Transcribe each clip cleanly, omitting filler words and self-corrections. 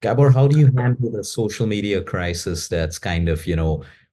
Gabor, how do you handle the social media crisis that's kind of,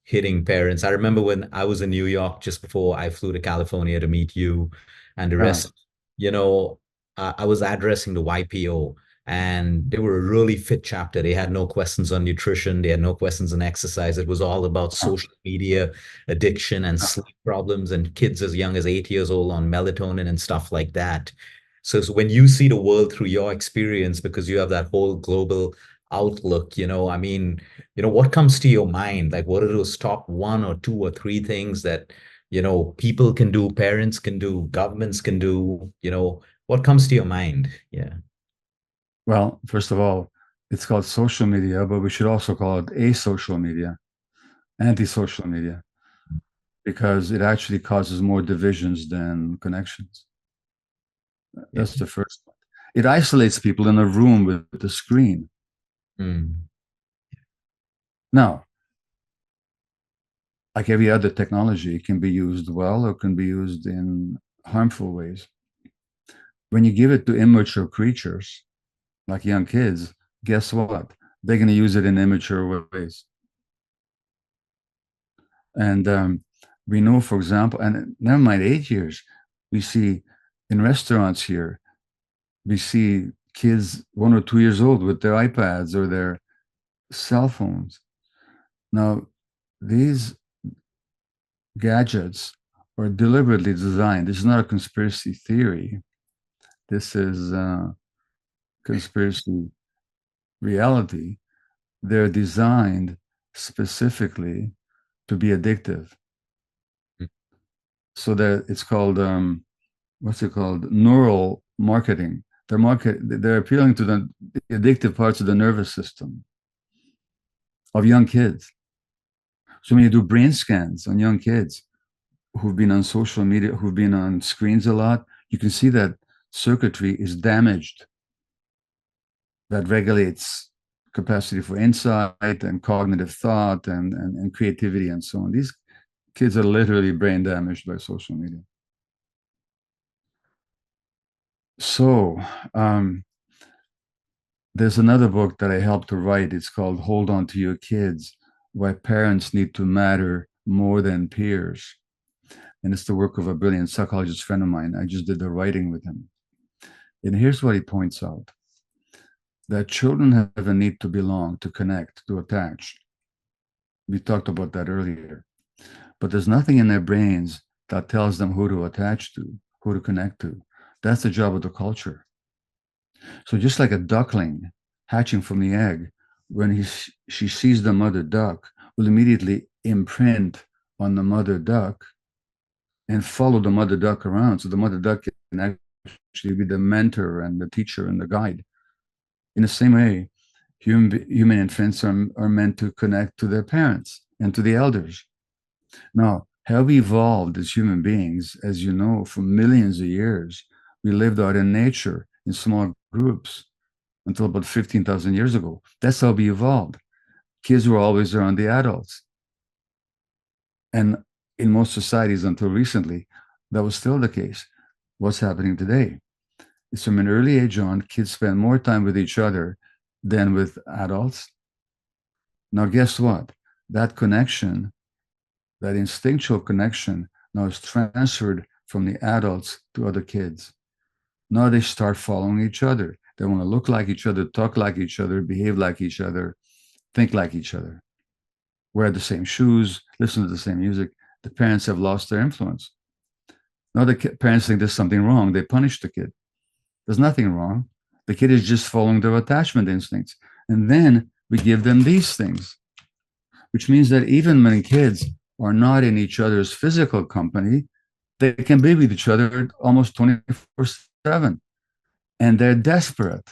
hitting parents? I remember when I was in New York just before I flew to California to meet you and the Yeah. rest, you know, I was addressing the YPO, and they were a really fit chapter. They had no questions on nutrition. They had no questions on exercise. It was all about Yeah. social media addiction and sleep problems and kids as young as 8 years old on melatonin and stuff like that. So when you see the world through your experience, because you have that whole global outlook, what comes to your mind? Like, what are those top one or two or three things that, people can do, parents can do, governments can do, what comes to your mind? Yeah. Well, first of all, it's called social media, but we should also call it asocial media, anti-social media, because it actually causes more divisions than connections. Yeah. That's the first one. It isolates people in a room with the screen. Mm. Now, like every other technology, it can be used well or can be used in harmful ways. When you give it to immature creatures, like young kids, guess what? They're going to use it in immature ways. And we know, for example, and never mind 8 years, we see in restaurants here, we see kids 1 or 2 years old with their iPads or their cell phones. Now, these gadgets are deliberately designed. This is not a conspiracy theory. This is conspiracy reality. They're designed specifically to be addictive. So that it's called what's it called? Neural marketing. They're appealing to the addictive parts of the nervous system of young kids. So when you do brain scans on young kids who've been on social media, who've been on screens a lot, you can see that circuitry is damaged that regulates capacity for insight and cognitive thought and creativity and so on. These kids are literally brain damaged by social media. So there's another book that I helped to write. It's called Hold On to Your Kids, Why Parents Need to Matter More Than Peers. And it's the work of a brilliant psychologist friend of mine. I just did the writing with him. And here's what he points out that children have a need to belong, to connect, to attach. We talked about that earlier. But there's nothing in their brains that tells them who to attach to, who to connect to. That's the job of the culture. So just like a duckling hatching from the egg, when she sees the mother duck, will immediately imprint on the mother duck and follow the mother duck around. So the mother duck can actually be the mentor and the teacher and the guide. In the same way, human infants are meant to connect to their parents and to the elders. Now, how we evolved as human beings, as you know, for millions of years, we lived out in nature in small groups until about 15,000 years ago. That's how we evolved. Kids were always around the adults. And in most societies until recently, that was still the case. What's happening today is from an early age on, kids spend more time with each other than with adults. Now, guess what? That connection, that instinctual connection, now is transferred from the adults to other kids. Now they start following each other. They want to look like each other, talk like each other, behave like each other, think like each other, wear the same shoes, listen to the same music. The parents have lost their influence. Now the parents think there's something wrong. They punish the kid. There's nothing wrong. The kid is just following their attachment instincts. And then we give them these things, which means that even when kids are not in each other's physical company, they can be with each other almost 24/7. And they're desperate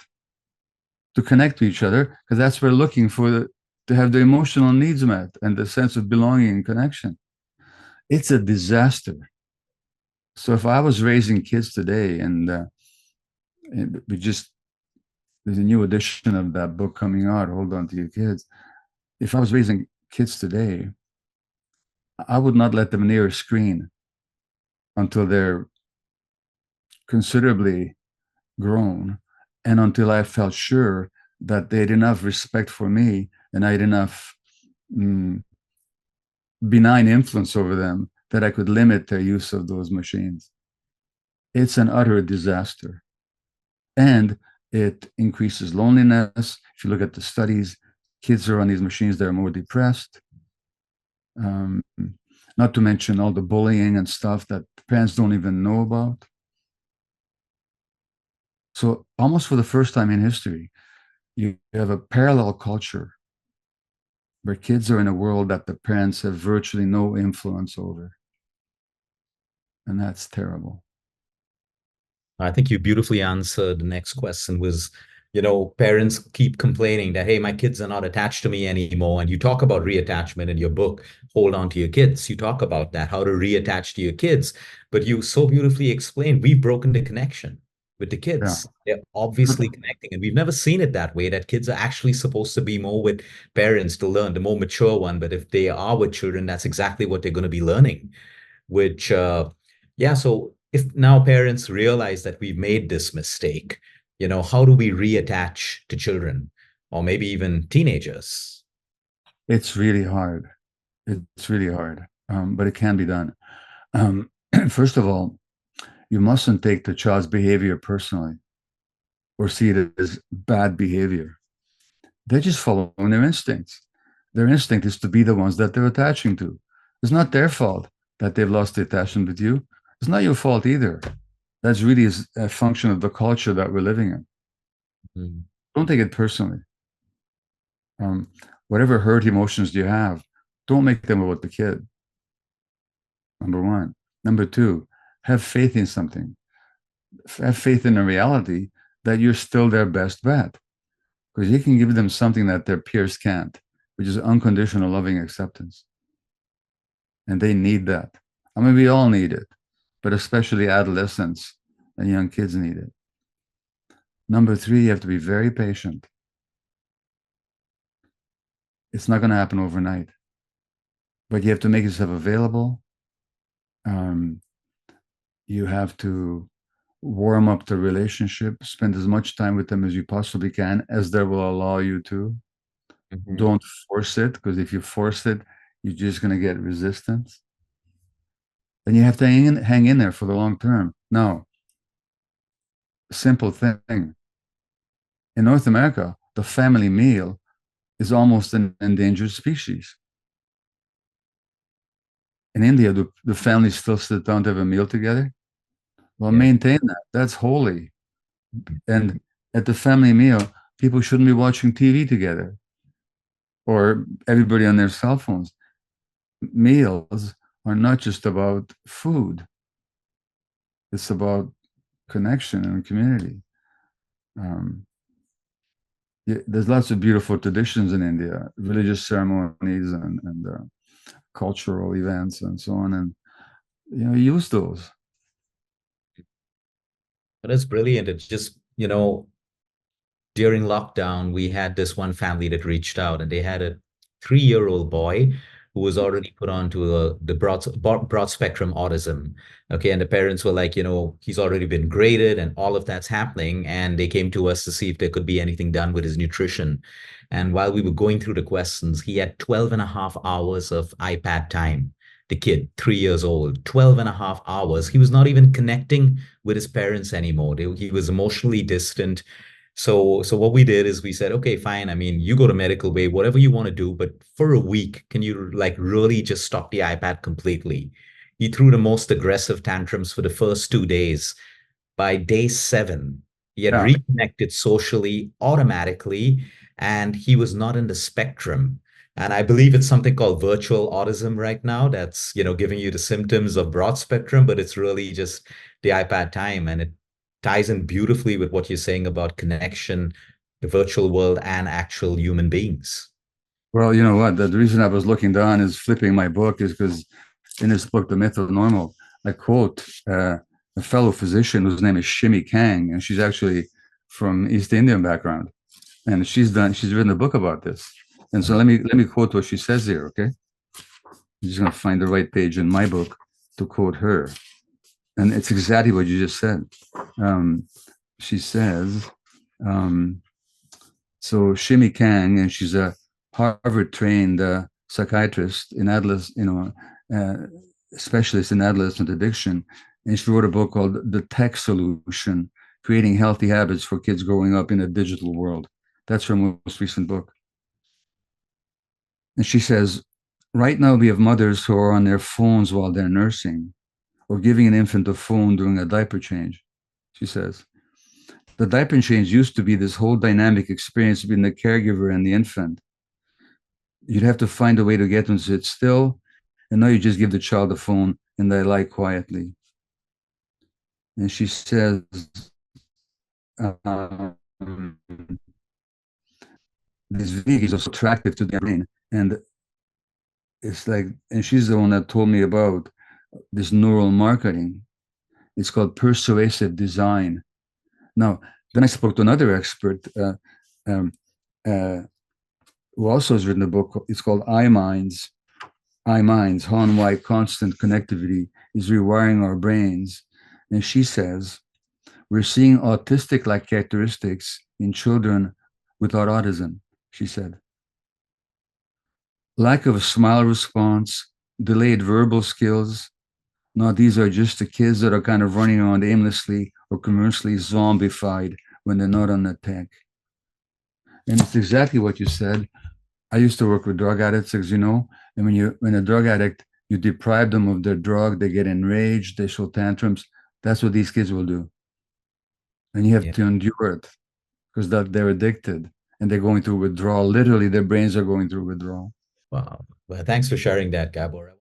to connect to each other because that's what we're looking for to have the emotional needs met and the sense of belonging and connection. It's a disaster. So if I was raising kids today, and we just there's a new edition of that book coming out, Hold On to Your Kids. If I was raising kids today, I would not let them near a screen until they're considerably grown and until I felt sure that they had enough respect for me and I had enough mm, benign influence over them that I could limit their use of those machines. It's an utter disaster. And it increases loneliness. If you look at the studies, kids are on these machines, they're more depressed. Um, not to mention all the bullying and stuff that parents don't even know about. So, almost for the first time in history, you have a parallel culture where kids are in a world that the parents have virtually no influence over. And that's terrible. I think you beautifully answered the next question was, parents keep complaining that, hey, my kids are not attached to me anymore. And you talk about reattachment in your book, Hold On to Your Kids. You talk about that, how to reattach to your kids. But you so beautifully explained, we've broken the connection with the Yeah. kids. They're obviously connecting. And we've never seen it that way, that kids are actually supposed to be more with parents to learn, the more mature one. But if they are with children, that's exactly what they're going to be learning, which yeah, so if now parents realize that we've made this mistake, how do we reattach to children or maybe even teenagers? It's really hard. It's really hard, but it can be done. First of all, you mustn't take the child's behavior personally or see it as bad behavior. They're just following their instincts. Their instinct is to be the ones that they're attaching to. It's not their fault that they've lost the attachment with you. It's not your fault either. That's really a function of the culture that we're living in. Mm. Don't take it personally. Um, whatever hurt emotions you have, don't make them about the kid. Number one. Number two, have faith in something. Have faith in a reality that you're still their best bet, because you can give them something that their peers can't, which is unconditional loving acceptance. And they need that. I mean, we all need it, but especially adolescents and young kids need it. Number three, you have to be very patient. It's not going to happen overnight, but you have to make yourself available. Um, you have to warm up the relationship, spend as much time with them as you possibly can, as they will allow you to. Mhm. Don't force it, because if you force it, you're just going to get resistance. And you have to hang in there for the long term. Now, simple thing. In North America, the family meal is almost an endangered species. In India, the families still sit down to have a meal together. Well, Yeah. maintain that. That's holy. And at the family meal, people shouldn't be watching TV together or everybody on their cell phones. Meals are not just about food, it's about connection and community. Um, yeah, there's lots of beautiful traditions in India, religious ceremonies and cultural events and so on. And, use those. But it's brilliant. It's just, during lockdown, we had this one family that reached out and they had a 3-year-old boy who was already put onto the broad spectrum autism. Okay. And the parents were like, he's already been graded and all of that's happening. And they came to us to see if there could be anything done with his nutrition. And while we were going through the questions, he had 12 and a half hours of iPad time. The kid, 3 years old, 12 and a half hours. He was not even connecting with his parents anymore. He was emotionally distant. So what we did is we said, okay, fine. I mean, you go to medical way, whatever you want to do, but for a week, can you like really just stop the iPad completely? He threw the most aggressive tantrums for the first 2 days. By day 7, he had Yeah. reconnected socially automatically, and he was not in the spectrum. And I believe it's something called virtual autism right now that's, giving you the symptoms of broad spectrum, but it's really just the iPad time. And it ties in beautifully with what you're saying about connection, the virtual world, and actual human beings. Well, you know what? The reason I was looking down is flipping my book is because in this book, The Myth of Normal, I quote a fellow physician whose name is Shimi Kang, and she's actually from East Indian background, and she's written a book about this. And so let me quote what she says here, okay? I'm just going to find the right page in my book to quote her, and it's exactly what you just said. She says. Um, So Shimi Kang, and she's a Harvard-trained psychiatrist in uh, specialist in adolescent addiction, and she wrote a book called The Tech Solution: Creating Healthy Habits for Kids Growing Up in a Digital World. That's her most recent book. And she says, right now we have mothers who are on their phones while they're nursing or giving an infant a phone during a diaper change. She says, the diaper change used to be this whole dynamic experience between the caregiver and the infant. You'd have to find a way to get them to sit still, and now you just give the child the phone and they lie quietly. And she says, um, these video games are so attractive to their brain. And it's like, and she's the one that told me about this neural marketing. It's called persuasive design. Now, then I spoke to another expert um, uh, who also has written a book. It's called iMinds, How and Why Constant Connectivity is Rewiring Our Brains. And she says, we're seeing autistic-like characteristics in children without autism, she said. Lack of a smile response, delayed verbal skills. Now, these are just the kids that are kind of running around aimlessly or commercially zombified when they're not on the tech. And it's exactly what you said. I used to work with drug addicts, as you know, and when a drug addict, you deprive them of their drug, they get enraged, they show tantrums. That's what these kids will do, and you have Yeah. to endure it because that they're addicted and they're going through withdrawal. Literally, their brains are going through withdrawal. Wow. Well, thanks for sharing that, Gabor.